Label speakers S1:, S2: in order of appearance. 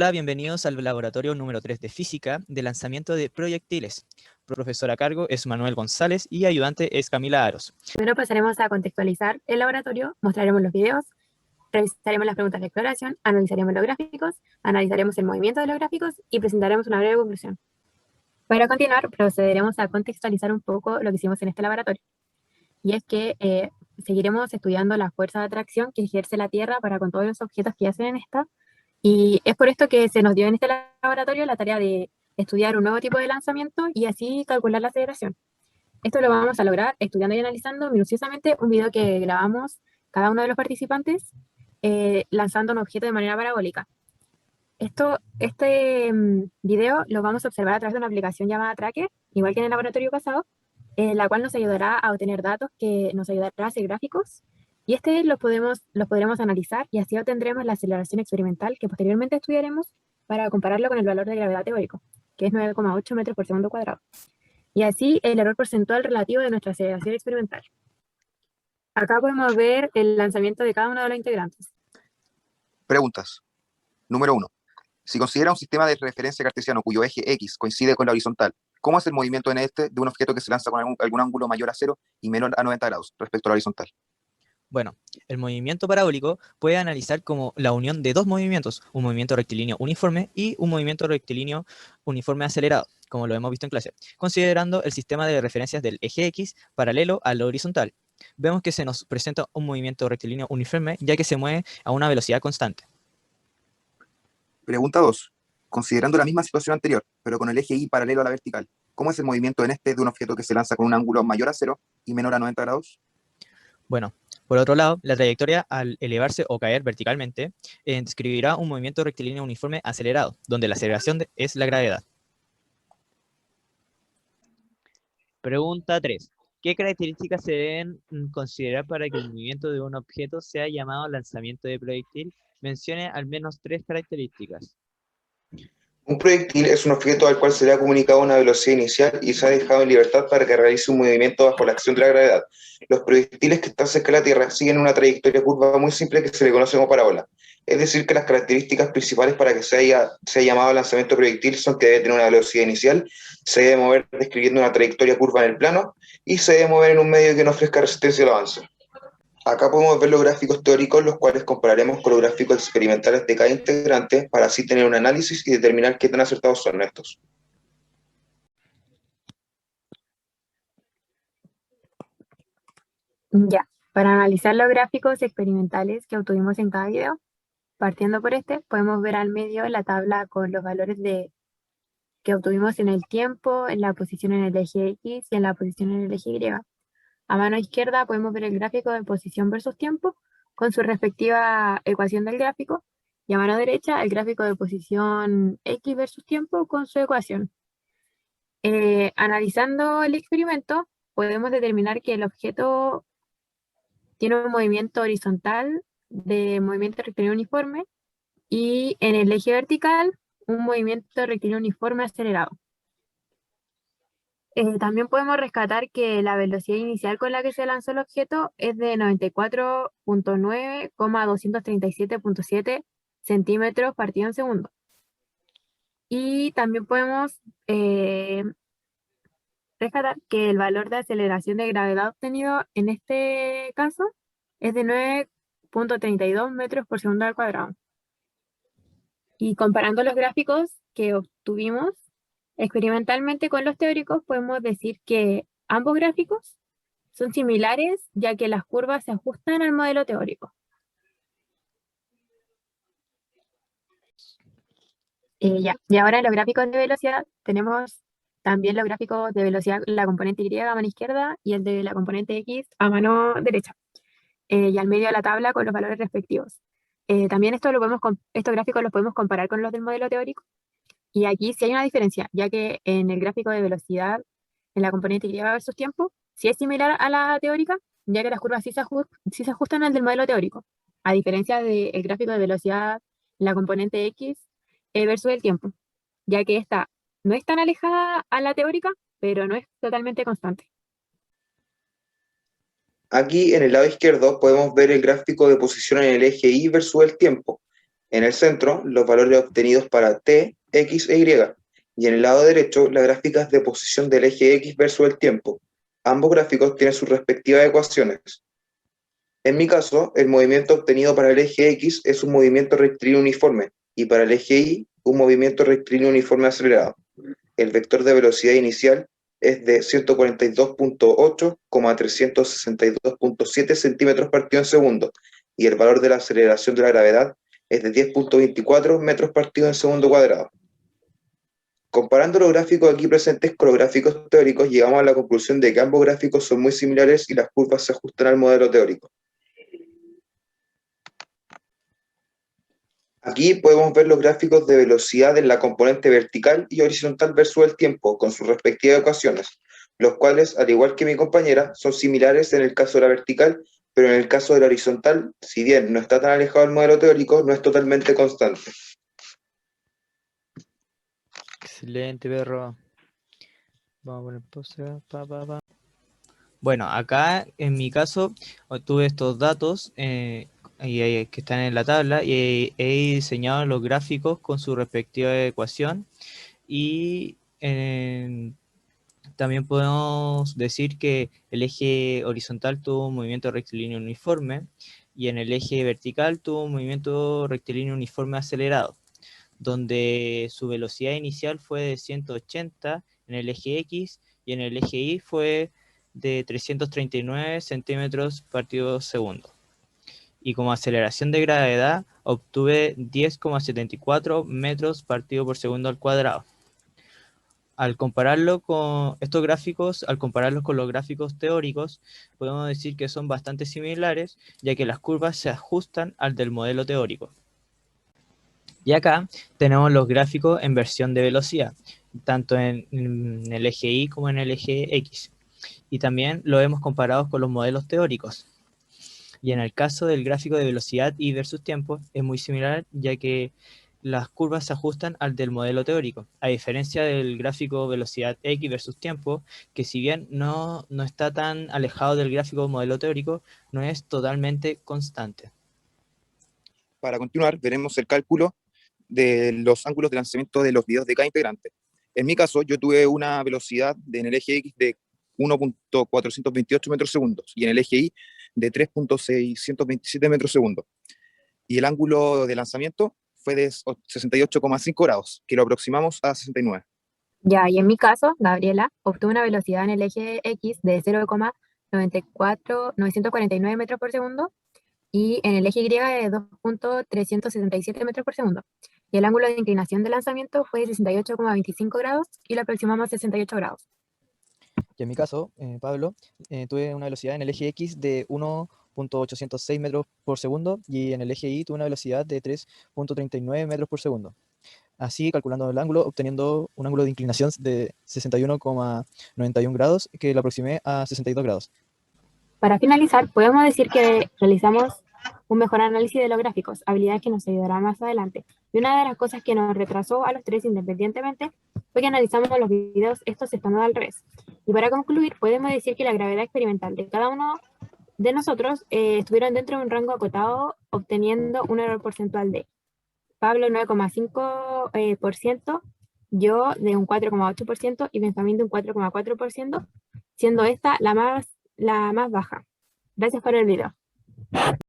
S1: Hola, bienvenidos al laboratorio número 3 de física de lanzamiento de proyectiles. Profesor a cargo es Manuel González y ayudante es Camila Aros.
S2: Primero pasaremos a contextualizar el laboratorio, mostraremos los videos, revisaremos las preguntas de exploración, analizaremos los gráficos, analizaremos el movimiento de los gráficos y presentaremos una breve conclusión. Para continuar, procederemos a contextualizar un poco lo que hicimos en este laboratorio. Y es que seguiremos estudiando la fuerza de atracción que ejerce la Tierra para con todos los objetos que yacen en esta. Y es por esto que se nos dio en este laboratorio la tarea de estudiar un nuevo tipo de lanzamiento y así calcular la aceleración. Esto lo vamos a lograr estudiando y analizando minuciosamente un video que grabamos cada uno de los participantes lanzando un objeto de manera parabólica. Este video lo vamos a observar a través de una aplicación llamada Tracker, igual que en el laboratorio pasado, la cual nos ayudará a obtener datos, que nos ayudará a hacer gráficos, y los podremos analizar y así obtendremos la aceleración experimental que posteriormente estudiaremos para compararlo con el valor de gravedad teórico, que es 9,8 metros por segundo cuadrado. Y así el error porcentual relativo de nuestra aceleración experimental. Acá podemos ver el lanzamiento de cada uno de los integrantes.
S3: Preguntas. Número 1. Si considera un sistema de referencia cartesiano cuyo eje X coincide con la horizontal, ¿cómo es el movimiento en este de un objeto que se lanza con algún ángulo mayor a 0 y menor a 90 grados respecto a la horizontal?
S1: Bueno, el movimiento parabólico puede analizar como la unión de dos movimientos, un movimiento rectilíneo uniforme y un movimiento rectilíneo uniforme acelerado, como lo hemos visto en clase, considerando el sistema de referencias del eje X paralelo a la horizontal. Vemos que se nos presenta un movimiento rectilíneo uniforme ya que se mueve a una velocidad constante.
S3: Pregunta 2. Considerando la misma situación anterior, pero con el eje Y paralelo a la vertical, ¿cómo es el movimiento en este de un objeto que se lanza con un ángulo mayor a 0 y menor a 90 grados?
S1: Bueno, por otro lado, la trayectoria al elevarse o caer verticalmente describirá un movimiento rectilíneo uniforme acelerado, donde la aceleración es la gravedad.
S4: Pregunta 3. ¿Qué características se deben considerar para que el movimiento de un objeto sea llamado lanzamiento de proyectil? Mencione al menos 3 características.
S5: Un proyectil es un objeto al cual se le ha comunicado una velocidad inicial y se ha dejado en libertad para que realice un movimiento bajo la acción de la gravedad. Los proyectiles que están cerca de la Tierra siguen una trayectoria curva muy simple que se le conoce como parábola. Es decir, que las características principales para que sea llamado lanzamiento de proyectil son que debe tener una velocidad inicial, se debe mover describiendo una trayectoria curva en el plano y se debe mover en un medio que no ofrezca resistencia al avance. Acá podemos ver los gráficos teóricos, los cuales compararemos con los gráficos experimentales de cada integrante para así tener un análisis y determinar qué tan acertados son estos.
S2: Ya, para analizar los gráficos experimentales que obtuvimos en cada video, partiendo por este, podemos ver al medio la tabla con los valores que obtuvimos en el tiempo, en la posición en el eje X y en la posición en el eje Y. A mano izquierda podemos ver el gráfico de posición versus tiempo con su respectiva ecuación del gráfico, y a mano derecha el gráfico de posición X versus tiempo con su ecuación. Analizando el experimento, podemos determinar que el objeto tiene un movimiento horizontal de movimiento rectilíneo uniforme y en el eje vertical un movimiento rectilíneo uniforme acelerado. También podemos rescatar que la velocidad inicial con la que se lanzó el objeto es de 94.9,237.7 centímetros partido en segundo. Y también podemos rescatar que el valor de aceleración de gravedad obtenido en este caso es de 9,32 metros por segundo al cuadrado. Y comparando los gráficos que obtuvimos experimentalmente con los teóricos, podemos decir que ambos gráficos son similares, ya que las curvas se ajustan al modelo teórico. Y ahora en los gráficos de velocidad tenemos también los gráficos de velocidad, la componente Y a mano izquierda y el de la componente X a mano derecha. Y al medio de la tabla con los valores respectivos. También estos gráficos los podemos comparar con los del modelo teórico. Y aquí sí hay una diferencia, ya que en el gráfico de velocidad, en la componente Y versus tiempo, sí es similar a la teórica, ya que las curvas sí se ajustan al del modelo teórico, a diferencia del gráfico de velocidad en la componente X versus el tiempo, ya que esta no es tan alejada a la teórica, pero no es totalmente constante.
S5: Aquí en el lado izquierdo podemos ver el gráfico de posición en el eje Y versus el tiempo. En el centro, los valores obtenidos para t, x e y, y en el lado derecho, las gráficas de posición del eje x versus el tiempo. Ambos gráficos tienen sus respectivas ecuaciones. En mi caso, el movimiento obtenido para el eje x es un movimiento rectilíneo uniforme, y para el eje y, un movimiento rectilíneo uniforme acelerado. El vector de velocidad inicial es de 142.8,362.7 centímetros partido en segundo, y el valor de la aceleración de la gravedad es de 10.24 metros partido en segundo cuadrado. Comparando los gráficos aquí presentes con los gráficos teóricos, llegamos a la conclusión de que ambos gráficos son muy similares y las curvas se ajustan al modelo teórico. Aquí podemos ver los gráficos de velocidad en la componente vertical y horizontal versus el tiempo, con sus respectivas ecuaciones, los cuales, al igual que mi compañera, son similares en el caso de la vertical, pero en el caso de la horizontal, si bien no está tan alejado del modelo teórico, no es totalmente constante.
S4: Excelente, perro. Vamos a poner pausa. Bueno, acá en mi caso obtuve estos datos que están en la tabla y he diseñado los gráficos con su respectiva ecuación y también podemos decir que el eje horizontal tuvo un movimiento rectilíneo uniforme y en el eje vertical tuvo un movimiento rectilíneo uniforme acelerado, donde su velocidad inicial fue de 180 en el eje X y en el eje Y fue de 339 centímetros partido segundo. Y como aceleración de gravedad obtuve 10,74 metros partido por segundo al cuadrado. Al compararlo con estos gráficos, al compararlos con los gráficos teóricos, podemos decir que son bastante similares, ya que las curvas se ajustan al del modelo teórico. Y acá tenemos los gráficos en versión de velocidad, tanto en el eje Y como en el eje X. Y también lo hemos comparado con los modelos teóricos. Y en el caso del gráfico de velocidad y versus tiempo es muy similar, ya que las curvas se ajustan al del modelo teórico, a diferencia del gráfico velocidad X versus tiempo, que si bien no está tan alejado del gráfico modelo teórico, no es totalmente constante.
S3: Para continuar, veremos el cálculo de los ángulos de lanzamiento de los videos de cada integrante. En mi caso, yo tuve una velocidad en el eje X de 1.428 metros segundos y en el eje Y de 3.627 metros segundos. Y el ángulo de lanzamiento fue de 68,5 grados, que lo aproximamos a 69.
S2: Ya, y en mi caso, Gabriela obtuvo una velocidad en el eje X de 0,949 metros por segundo y en el eje Y de 2.377 metros por segundo. Y el ángulo de inclinación de lanzamiento fue de 68,25 grados y lo aproximamos a 68 grados.
S1: Y en mi caso, Pablo, tuve una velocidad en el eje X de 1.806 metros por segundo y en el eje Y tuve una velocidad de 3.39 metros por segundo. Así, calculando el ángulo, obteniendo un ángulo de inclinación de 61,91 grados, que lo aproximé a 62 grados.
S2: Para finalizar, podemos decir que realizamos un mejor análisis de los gráficos, habilidades que nos ayudarán más adelante. Y una de las cosas que nos retrasó a los tres independientemente fue que analizamos los videos estos estando al revés. Y para concluir, podemos decir que la gravedad experimental de cada uno de nosotros estuvieron dentro de un rango acotado, obteniendo un error porcentual de Pablo 9,5%, yo de un 4,8% y Benjamín de un 4,4%, siendo esta la más baja. Gracias por el video.